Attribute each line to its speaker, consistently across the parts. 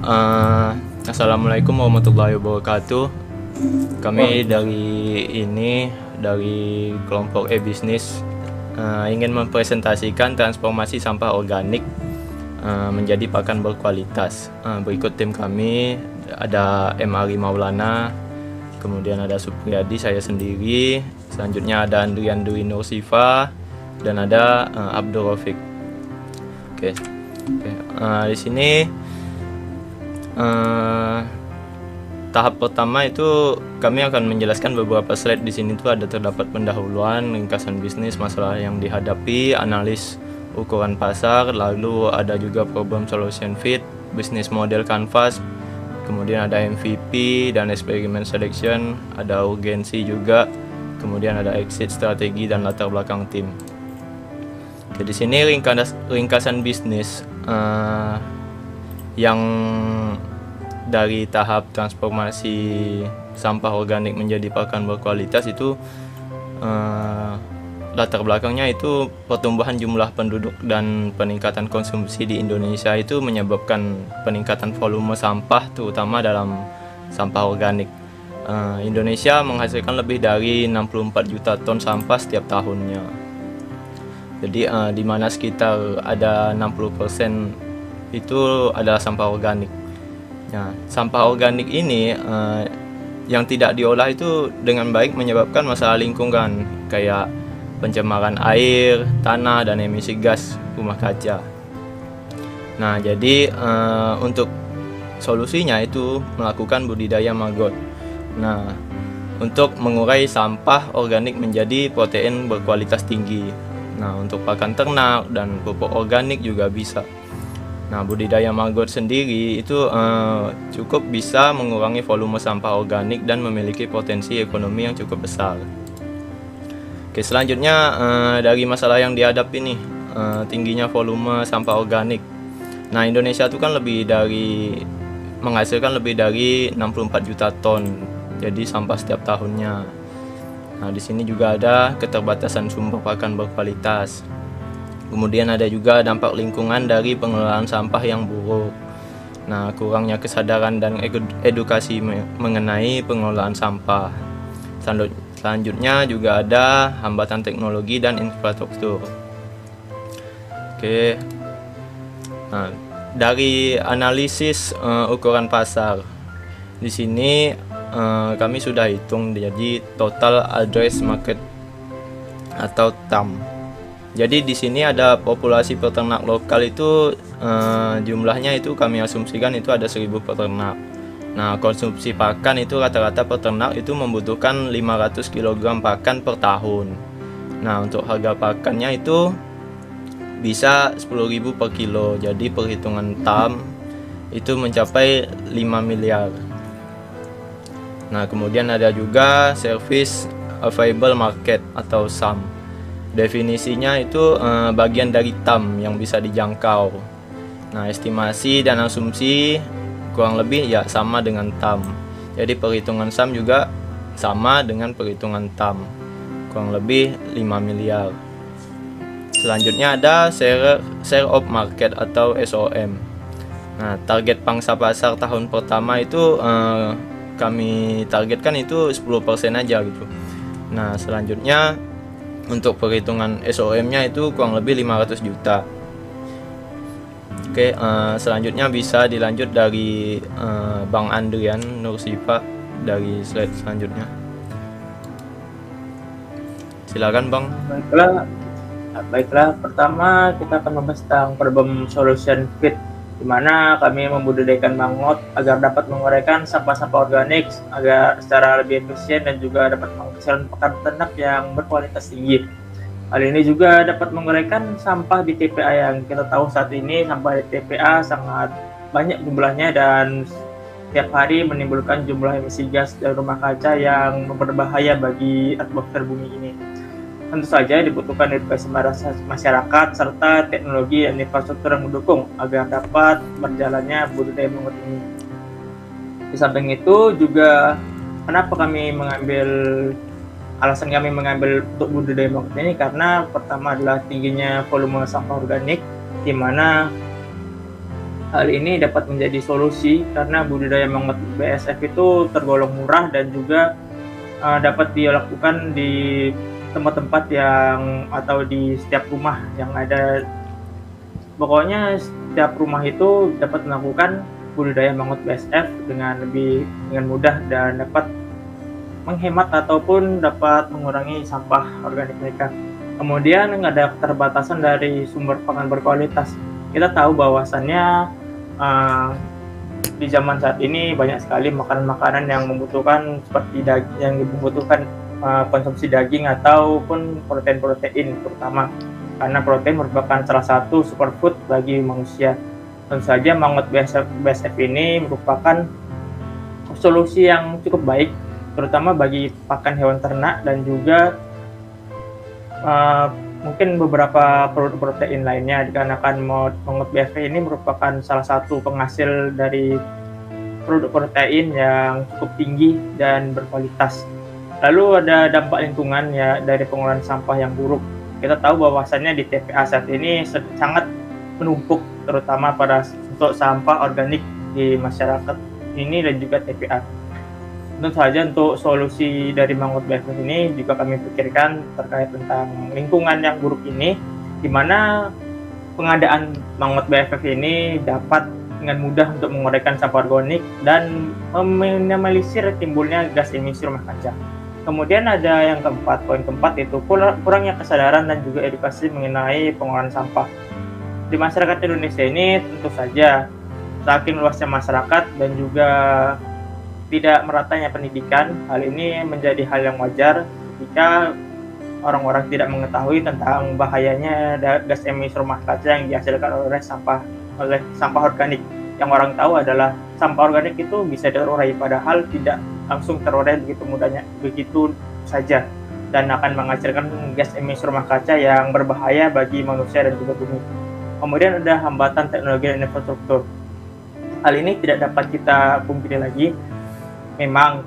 Speaker 1: eh, Assalamualaikum warahmatullahi wabarakatuh. Kami dari kelompok e-bisnis ingin mempresentasikan transformasi sampah organik menjadi pakan berkualitas. Berikut tim kami, ada M. Ari Maulana, kemudian ada Supriyadi, saya sendiri, selanjutnya ada Andrian Dwi Nursifa, dan ada Abdul Rafiq. Oke. Di sini tahap pertama itu kami akan menjelaskan beberapa slide. Di sini tuh ada terdapat pendahuluan, ringkasan bisnis, masalah yang dihadapi, analis ukuran pasar, lalu ada juga problem solution fit, bisnis model canvas, kemudian ada MVP dan eksperimen selection, ada urgensi juga, kemudian ada exit strategi dan latar belakang tim. Oke, di sini ringkasan bisnis yang dari tahap transformasi sampah organik menjadi pakan berkualitas itu latar belakangnya itu pertumbuhan jumlah penduduk dan peningkatan konsumsi di Indonesia itu menyebabkan peningkatan volume sampah, terutama dalam sampah organik. Indonesia menghasilkan lebih dari 64 juta ton sampah setiap tahunnya. Jadi di mana sekitar ada 60% itu adalah sampah organik. Nah, sampah organik ini yang tidak diolah itu dengan baik menyebabkan masalah lingkungan kayak pencemaran air, tanah, dan emisi gas rumah kaca. Nah, jadi untuk solusinya itu melakukan budidaya maggot. Nah, untuk mengurai sampah organik menjadi protein berkualitas tinggi. Nah, untuk pakan ternak dan pupuk organik juga bisa. Nah, budidaya maggot sendiri itu cukup bisa mengurangi volume sampah organik dan memiliki potensi ekonomi yang cukup besar. Oke, selanjutnya dari masalah yang dihadapi nih, tingginya volume sampah organik. Nah, Indonesia itu kan menghasilkan lebih dari 64 juta ton. Jadi sampah setiap tahunnya. Nah, di sini juga ada keterbatasan sumber pakan berkualitas. Kemudian ada juga dampak lingkungan dari pengelolaan sampah yang buruk. Nah, kurangnya kesadaran dan edukasi mengenai pengelolaan sampah. Selanjutnya juga ada hambatan teknologi dan infrastruktur. Oke. Nah, dari analisis ukuran pasar. Di sini kami sudah hitung jadi total address market atau TAM. Jadi di sini ada populasi peternak lokal itu jumlahnya itu kami asumsikan itu ada 1000 peternak. Nah, konsumsi pakan itu rata-rata peternak itu membutuhkan 500 kg pakan per tahun. Nah, untuk harga pakannya itu bisa 10.000 per kilo. Jadi perhitungan TAM itu mencapai 5 miliar. Nah, kemudian ada juga Service Available Market atau SAM. Definisinya itu bagian dari TAM yang bisa dijangkau. Nah, estimasi dan asumsi kurang lebih ya sama dengan TAM. Jadi perhitungan SAM juga sama dengan perhitungan TAM. Kurang lebih 5 miliar. Selanjutnya ada share of market atau SOM. Nah, target pangsa pasar tahun pertama itu kami targetkan itu 10% aja gitu. Nah, selanjutnya untuk perhitungan SOM-nya itu kurang lebih 500 juta. Oke, selanjutnya bisa dilanjut dari Bang Andrian Nursifa dari slide selanjutnya. Silakan, Bang.
Speaker 2: Baiklah. Pertama kita akan membahas tentang problem solution fit, di mana kami membudidayakan mangut agar dapat menguraikan sampah-sampah organik agar secara lebih efisien dan juga dapat menghasilkan pakan ternak yang berkualitas tinggi. Hal ini juga dapat menguraikan sampah di TPA yang kita tahu saat ini sampah di TPA sangat banyak jumlahnya dan setiap hari menimbulkan jumlah emisi gas dari rumah kaca yang berbahaya bagi atmosfer bumi ini. Tentu saja dibutuhkan edukasi masyarakat serta teknologi dan infrastruktur yang mendukung agar dapat berjalannya budidaya mangut ini. Di samping itu juga alasan kami mengambil untuk budidaya mangut ini karena pertama adalah tingginya volume sampah organik, di mana Hal ini dapat menjadi solusi karena budidaya mangut BSF itu tergolong murah dan juga dapat dilakukan di tempat-tempat yang atau di setiap rumah yang ada. Pokoknya setiap rumah itu dapat melakukan budidaya mangut BSF dengan mudah dan dapat menghemat ataupun dapat mengurangi sampah organik mereka. Kemudian ada keterbatasan dari sumber pakan berkualitas. Kita tahu bahwasannya di zaman saat ini banyak sekali makanan-makanan yang membutuhkan seperti daging, yang membutuhkan konsumsi daging ataupun protein-protein terutama, karena protein merupakan salah satu superfood bagi manusia. Tentu saja mangut BSF ini merupakan solusi yang cukup baik terutama bagi pakan hewan ternak dan juga mungkin beberapa produk protein lainnya, dikarenakan mangut BSF ini merupakan salah satu penghasil dari produk protein yang cukup tinggi dan berkualitas. Lalu ada dampak lingkungan ya dari pengolahan sampah yang buruk. Kita tahu bahwasannya di TPA saat ini sangat menumpuk terutama untuk sampah organik di masyarakat ini dan juga TPA. Tentu saja untuk solusi dari mangut BSF ini juga kami pikirkan terkait tentang lingkungan yang buruk ini, di mana pengadaan mangut BSF ini dapat dengan mudah untuk menguraikan sampah organik dan meminimalisir timbulnya gas emisi rumah kaca. Kemudian ada yang keempat, poin keempat itu kurangnya kesadaran dan juga edukasi mengenai pengolahan sampah. Di masyarakat Indonesia ini tentu saja saking luasnya masyarakat dan juga tidak meratanya pendidikan, hal ini menjadi hal yang wajar jika orang-orang tidak mengetahui tentang bahayanya gas emisi rumah kaca yang dihasilkan oleh sampah organik. Yang orang tahu adalah sampah organik itu bisa terurai, padahal tidak langsung terurai begitu saja dan akan menghasilkan gas emisi rumah kaca yang berbahaya bagi manusia dan juga bumi. Kemudian ada hambatan teknologi dan infrastruktur. Hal ini tidak dapat kita pungkiri lagi. Memang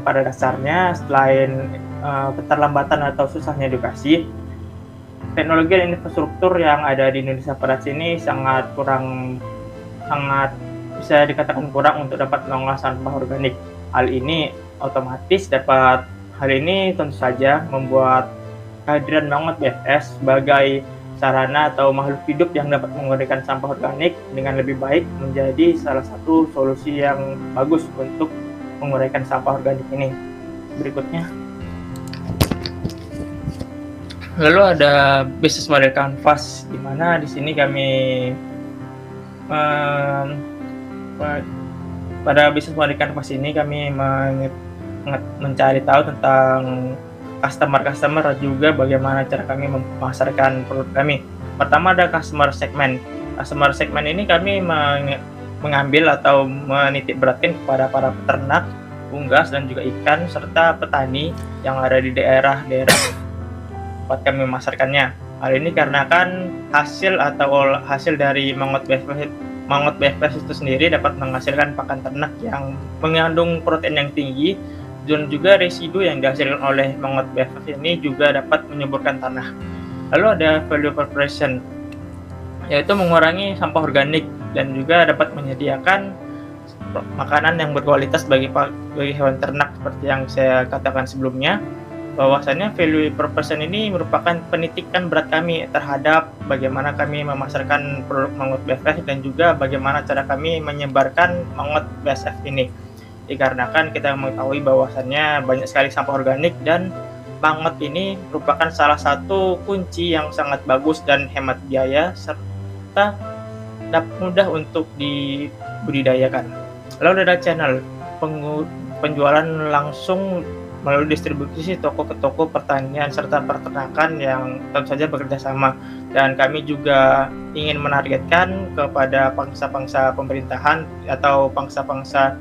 Speaker 2: pada dasarnya selain keterlambatan atau susahnya edukasi, teknologi dan infrastruktur yang ada di Indonesia pada sini sangat bisa dikatakan kurang untuk dapat mengolah sampah organik. Hal ini tentu saja membuat kehadiran mangut BSF sebagai sarana atau makhluk hidup yang dapat menguraikan sampah organik dengan lebih baik menjadi salah satu solusi yang bagus untuk menguraikan sampah organik ini. Berikutnya, lalu ada bisnis model canvas, di mana di sini kami pada bisnis model canvas ini kami mencari tahu tentang customer juga bagaimana cara kami memasarkan produk kami. Pertama ada customer segment. Customer segment ini kami mengambil atau menitik beratkan kepada para peternak, unggas dan juga ikan serta petani yang ada di daerah-daerah tempat kami memasarkannya. Hal ini karena kan hasil dari mangut BSF itu sendiri dapat menghasilkan pakan ternak yang mengandung protein yang tinggi, dan juga residu yang dihasilkan oleh mangut BSF ini juga dapat menyuburkan tanah. Lalu ada value proposition, yaitu mengurangi sampah organik dan juga dapat menyediakan makanan yang berkualitas bagi hewan ternak. Seperti yang saya katakan sebelumnya, bahwasannya value proposition ini merupakan penitikan berat kami terhadap bagaimana kami memasarkan produk mangut BSF dan juga bagaimana cara kami menyebarkan mangut BSF ini. Dikarenakan kita mengetahui bahwasannya banyak sekali sampah organik dan mangut ini merupakan salah satu kunci yang sangat bagus dan hemat biaya serta dapat mudah untuk dibudidayakan. Lalu ada channel penjualan langsung melalui distribusi toko ke toko pertanian serta peternakan yang tentu saja bekerja sama, dan kami juga ingin menargetkan kepada pangsa-pangsa pemerintahan atau pangsa-pangsa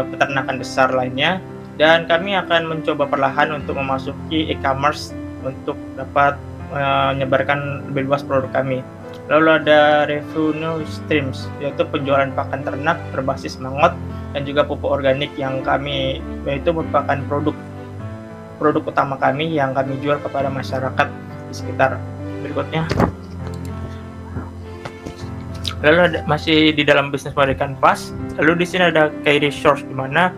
Speaker 2: peternakan besar lainnya, dan kami akan mencoba perlahan untuk memasuki e-commerce untuk dapat menyebarkan lebih luas produk kami. Lalu ada revenue streams, yaitu penjualan pakan ternak berbasis mangut dan juga pupuk organik yang yaitu merupakan produk utama kami yang kami jual kepada masyarakat di sekitar. Berikutnya, Lalu masih di dalam bisnis model kanvas. Lalu di sini ada key resource, di mana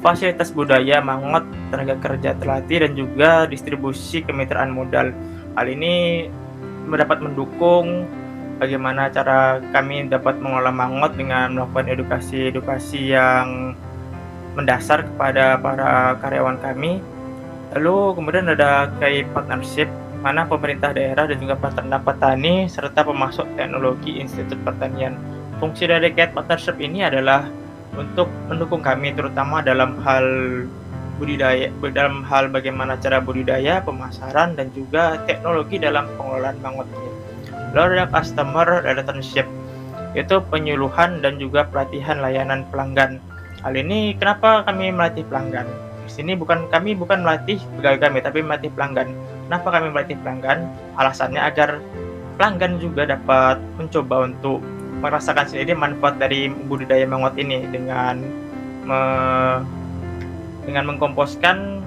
Speaker 2: fasilitas budaya Mangot, tenaga kerja terlatih, dan juga distribusi kemitraan modal. Hal ini dapat mendukung bagaimana cara kami dapat mengolah Mangot dengan melakukan edukasi yang mendasar kepada para karyawan kami. Lalu kemudian ada key partnership, mana pemerintah daerah dan juga peternak petani serta pemasok teknologi Institut Pertanian. Fungsi dari key partnership ini adalah untuk mendukung kami terutama dalam hal budidaya, dalam hal bagaimana cara budidaya, pemasaran, dan juga teknologi dalam pengelolaan mangot ini. Lalu ada customer relationship, yaitu penyuluhan dan juga pelatihan layanan pelanggan. Hal ini kenapa kami melatih pelanggan? Di sini kami bukan melatih pegawai kami, tapi melatih pelanggan. Kenapa kami melatih pelanggan? Alasannya agar pelanggan juga dapat mencoba untuk merasakan sendiri manfaat dari budidaya mangot ini dengan mengkomposkan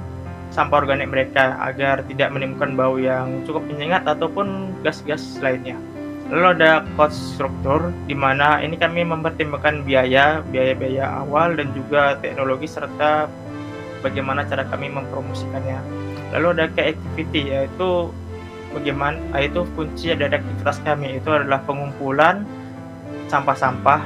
Speaker 2: sampah organik mereka agar tidak menimbulkan bau yang cukup menyengat ataupun gas-gas lainnya. Lalu ada cost struktur, di mana ini kami mempertimbangkan biaya awal dan juga teknologi serta bagaimana cara kami mempromosikannya. Lalu ada key activity, yaitu kunci dari aktivitas kami itu adalah pengumpulan sampah-sampah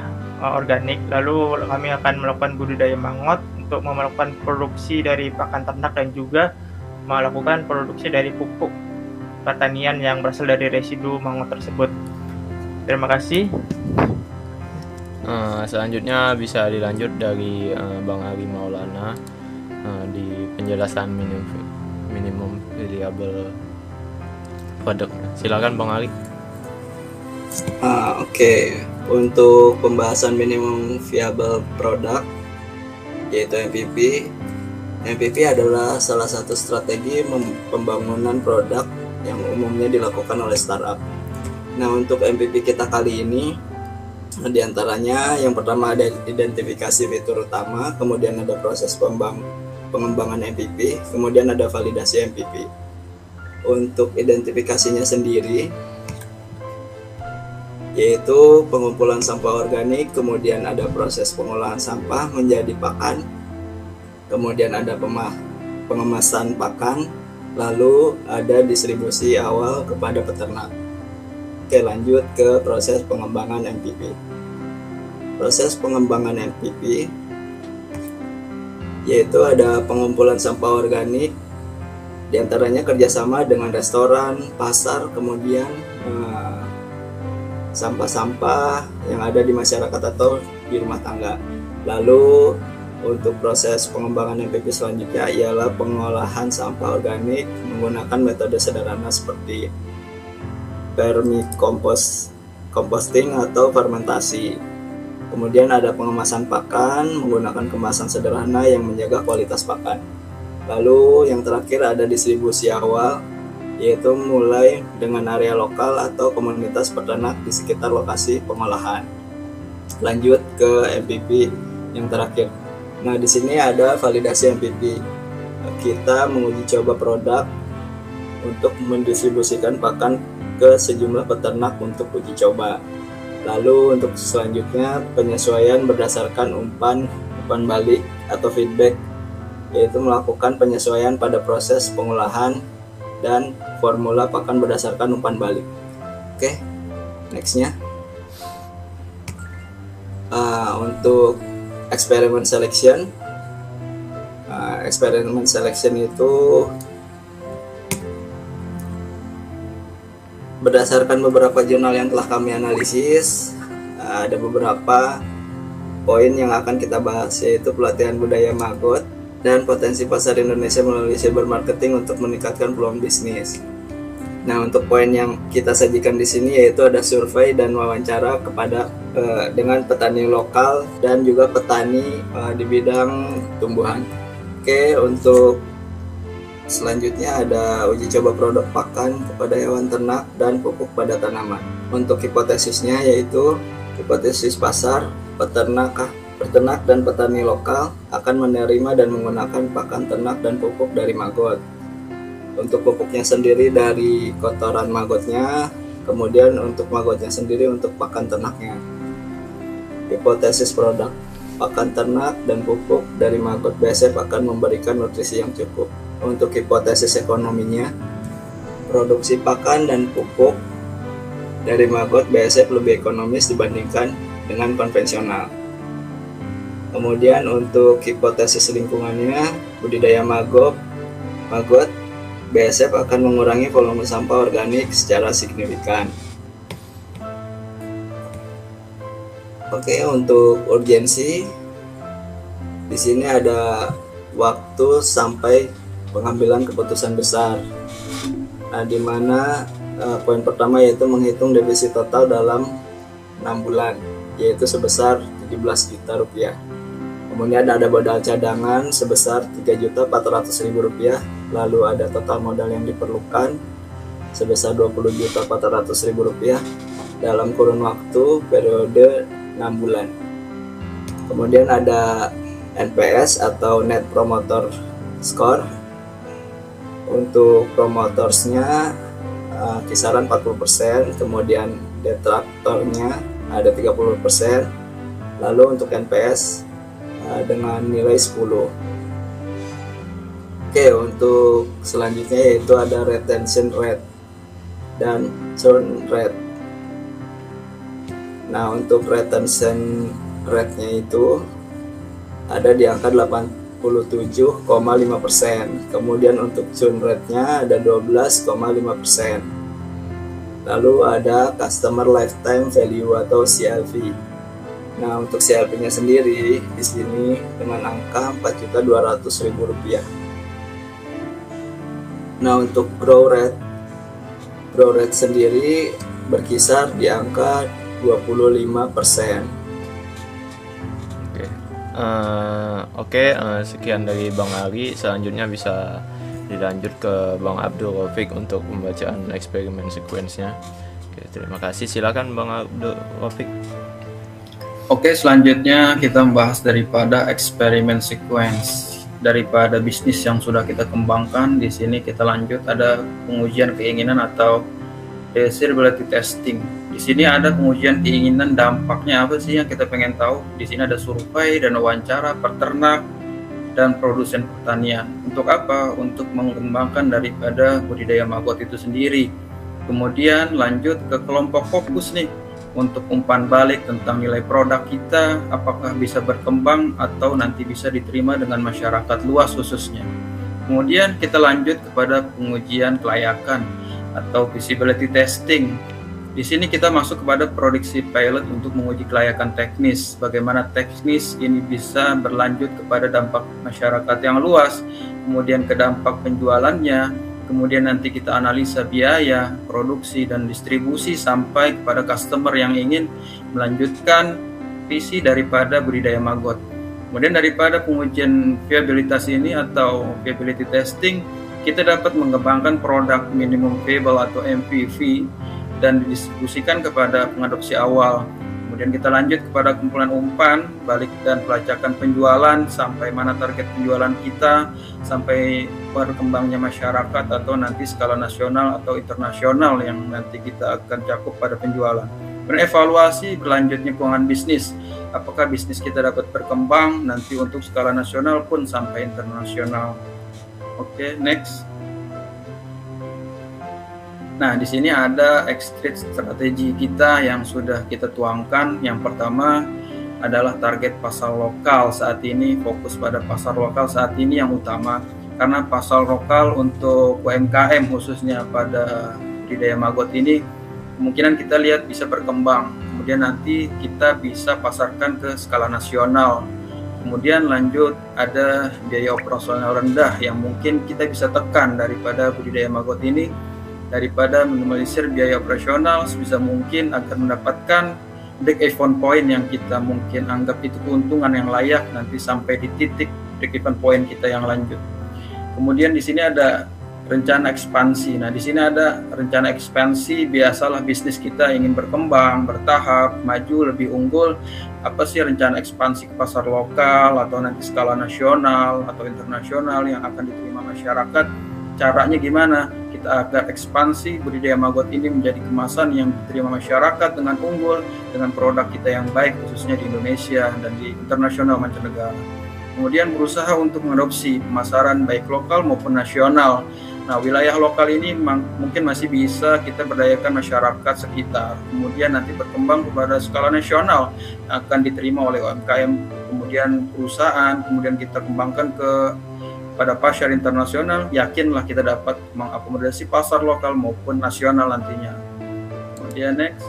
Speaker 2: organik. Lalu kami akan melakukan budidaya mangot untuk melakukan produksi dari pakan ternak dan juga melakukan produksi dari pupuk pertanian yang berasal dari residu mangot tersebut. Terima kasih.
Speaker 1: Selanjutnya bisa dilanjut dari Bang Ari Maulana di penjelasan minimum viable product. Silakan Bang Ari.
Speaker 3: Oke. Untuk pembahasan minimum viable product, yaitu MVP adalah salah satu strategi pembangunan produk yang umumnya dilakukan oleh startup. Nah, untuk MVP kita kali ini, diantaranya yang pertama ada identifikasi fitur utama, kemudian ada proses pengembangan MVP, kemudian ada validasi MVP. Untuk identifikasinya sendiri, yaitu pengumpulan sampah organik, kemudian ada proses pengolahan sampah menjadi pakan, kemudian ada pengemasan pakan, lalu ada distribusi awal kepada peternak. Oke, lanjut ke proses pengembangan MVP. Proses pengembangan MVP yaitu ada pengumpulan sampah organik, diantaranya kerjasama dengan restoran, pasar, kemudian sampah-sampah yang ada di masyarakat atau di rumah tangga. Lalu untuk proses pengembangan MVP selanjutnya ialah pengolahan sampah organik menggunakan metode sederhana seperti composting atau fermentasi. Kemudian ada pengemasan pakan menggunakan kemasan sederhana yang menjaga kualitas pakan. Lalu yang terakhir ada distribusi awal, yaitu mulai dengan area lokal atau komunitas peternak di sekitar lokasi pengolahan. Lanjut ke MVP yang terakhir. Nah, di sini ada validasi MVP. Kita menguji coba produk untuk mendistribusikan pakan ke sejumlah peternak untuk uji coba. Lalu untuk selanjutnya penyesuaian berdasarkan umpan balik atau feedback, yaitu melakukan penyesuaian pada proses pengolahan dan formula pakan berdasarkan umpan balik. Oke, nextnya untuk eksperimen selection. Eksperimen selection itu berdasarkan beberapa jurnal yang telah kami analisis. Ada beberapa poin yang akan kita bahas, yaitu pelatihan budaya maggot dan potensi pasar Indonesia melalui cyber marketing untuk meningkatkan peluang bisnis. Nah, untuk poin yang kita sajikan di sini yaitu ada survei dan wawancara dengan petani lokal dan juga petani di bidang tumbuhan. Oke, untuk selanjutnya ada uji coba produk pakan kepada hewan ternak dan pupuk pada tanaman. Untuk hipotesisnya yaitu hipotesis pasar, peternak dan petani lokal akan menerima dan menggunakan pakan ternak dan pupuk dari maggot. Untuk pupuknya sendiri dari kotoran maggotnya, Kemudian untuk magotnya sendiri untuk pakan ternaknya. Hipotesis produk. Pakan ternak dan pupuk dari maggot BASF akan memberikan nutrisi yang cukup. Untuk hipotesis ekonominya, produksi pakan dan pupuk dari maggot BASF lebih ekonomis dibandingkan dengan konvensional. Kemudian untuk hipotesis lingkungannya, budidaya maggot BASF akan mengurangi volume sampah organik secara signifikan. Oke, untuk urgensi di sini ada waktu sampai pengambilan keputusan besar. Nah, di mana poin pertama yaitu menghitung defisit total dalam 6 bulan, yaitu sebesar 17 juta rupiah. Kemudian ada modal cadangan sebesar 3.400.000 rupiah, lalu ada total modal yang diperlukan sebesar 20.400.000 rupiah dalam kurun waktu periode 6 bulan. Kemudian ada NPS atau Net Promoter Score. Untuk promotorsnya kisaran 40%, kemudian detraktornya ada 30%, lalu untuk NPS dengan nilai 10. Oke, untuk selanjutnya yaitu ada retention rate dan churn rate. Nah, untuk retention rate-nya itu ada di angka 87,5%. Kemudian untuk churn rate-nya ada 12,5%. Lalu ada customer lifetime value atau CLV. Nah, untuk CLV-nya sendiri di sini dengan angka 4.200.000 rupiah. Nah, untuk grow rate sendiri berkisar di angka 25%.
Speaker 1: Oke, sekian dari Bang Ali. Selanjutnya bisa dilanjut ke Bang Abdul Rafiq untuk pembacaan eksperimen sekuensnya. Oke, terima kasih. Silakan Bang Abdul Rafiq.
Speaker 4: Oke, selanjutnya kita membahas daripada eksperimen sequence. Daripada bisnis yang sudah kita kembangkan, di sini kita lanjut ada pengujian keinginan atau desirability testing. Di sini ada pengujian keinginan, dampaknya apa sih yang kita pengen tahu. Di sini ada survei dan wawancara peternak dan produsen pertanian. Untuk apa? Untuk mengembangkan daripada budidaya maggot itu sendiri. Kemudian lanjut ke kelompok fokus nih, untuk umpan balik tentang nilai produk kita, apakah bisa berkembang atau nanti bisa diterima dengan masyarakat luas khususnya. Kemudian kita lanjut kepada pengujian kelayakan atau feasibility testing. Di sini kita masuk kepada produksi pilot untuk menguji kelayakan teknis. Bagaimana teknis ini bisa berlanjut kepada dampak masyarakat yang luas, kemudian ke dampak penjualannya, kemudian nanti kita analisa biaya, produksi, dan distribusi sampai kepada customer yang ingin melanjutkan visi daripada budidaya maggot. Kemudian daripada pengujian viabilitas ini atau viability testing, kita dapat mengembangkan produk minimum viable atau MPV dan didistribusikan kepada pengadopsi awal. Kemudian kita lanjut kepada kumpulan umpan, balik dan pelacakan penjualan, sampai mana target penjualan kita, sampai berkembangnya masyarakat atau nanti skala nasional atau internasional yang nanti kita akan cakup pada penjualan. Berevaluasi berlanjutnya keuangan bisnis, apakah bisnis kita dapat berkembang nanti untuk skala nasional pun sampai internasional. Oke, next. Nah, di sini ada exit strategi kita yang sudah kita tuangkan. Yang pertama adalah target pasar lokal saat ini, fokus pada pasar lokal saat ini yang utama. Karena pasar lokal untuk UMKM khususnya pada budidaya maggot ini, kemungkinan kita lihat bisa berkembang. Kemudian nanti kita bisa pasarkan ke skala nasional. Kemudian lanjut ada biaya operasional rendah yang mungkin kita bisa tekan daripada budidaya maggot ini. Daripada minimalisir biaya operasional sebisa mungkin agar mendapatkan break-even point yang kita mungkin anggap itu keuntungan yang layak nanti sampai di titik break-even point kita yang lanjut. Kemudian di sini ada rencana ekspansi. Nah, di sini ada rencana ekspansi, biasalah bisnis kita ingin berkembang, bertahap, maju, lebih unggul. Apa sih rencana ekspansi ke pasar lokal atau nanti skala nasional atau internasional yang akan diterima masyarakat? caranya gimana kita agar ekspansi budidaya maggot ini menjadi kemasan yang diterima masyarakat dengan unggul, dengan produk kita yang baik khususnya di Indonesia dan di internasional mancanegara. Kemudian berusaha untuk mengadopsi pemasaran baik lokal maupun nasional. Nah, wilayah lokal ini mungkin masih bisa kita berdayakan masyarakat sekitar. Kemudian nanti berkembang kepada skala nasional, akan diterima oleh UMKM, kemudian perusahaan, kemudian kita kembangkan pada pasar internasional. Yakinlah kita dapat mengakomodasi pasar lokal maupun nasional nantinya. Kemudian next.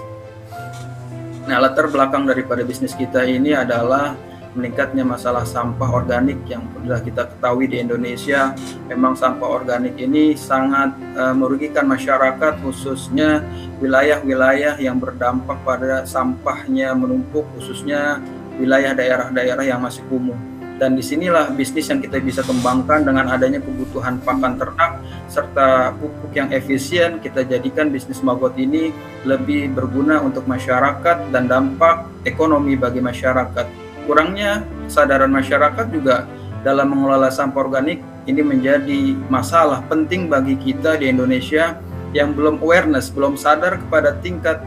Speaker 4: Nah, latar belakang daripada bisnis kita ini adalah meningkatnya masalah sampah organik yang sudah kita ketahui di Indonesia. Memang sampah organik ini sangat merugikan masyarakat, khususnya wilayah-wilayah yang berdampak pada sampahnya menumpuk, khususnya wilayah daerah-daerah yang masih kumuh. Dan disinilah bisnis yang kita bisa kembangkan dengan adanya kebutuhan pakan ternak serta pupuk yang efisien. Kita jadikan bisnis maggot ini lebih berguna untuk masyarakat dan dampak ekonomi bagi masyarakat. Kurangnya kesadaran masyarakat juga dalam mengelola sampah organik ini menjadi masalah penting bagi kita di Indonesia yang belum awareness, belum sadar kepada tingkat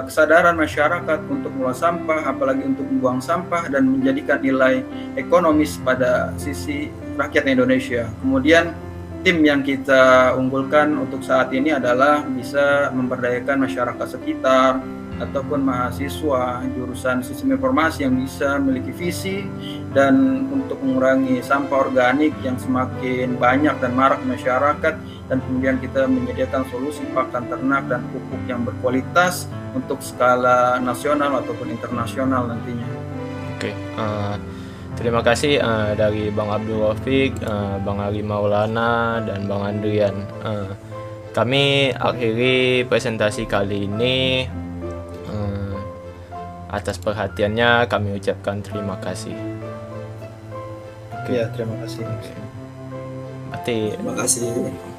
Speaker 4: kesadaran masyarakat untuk mengelola sampah, apalagi untuk membuang sampah dan menjadikan nilai ekonomis pada sisi rakyat Indonesia. Kemudian tim yang kita unggulkan untuk saat ini adalah bisa memberdayakan masyarakat sekitar ataupun mahasiswa jurusan sistem informasi yang bisa memiliki visi dan untuk mengurangi sampah organik yang semakin banyak dan marak di masyarakat, dan kemudian kita menyediakan solusi pakan ternak dan pupuk yang berkualitas untuk skala nasional ataupun internasional nantinya.
Speaker 1: Oke, terima kasih dari Bang Abdul Rafiq, Bang Ali Maulana, dan Bang Andrian. Kami akhiri presentasi kali ini. Atas perhatiannya kami ucapkan terima kasih.
Speaker 4: Ya, terima kasih.
Speaker 1: Berarti
Speaker 3: Terima kasih.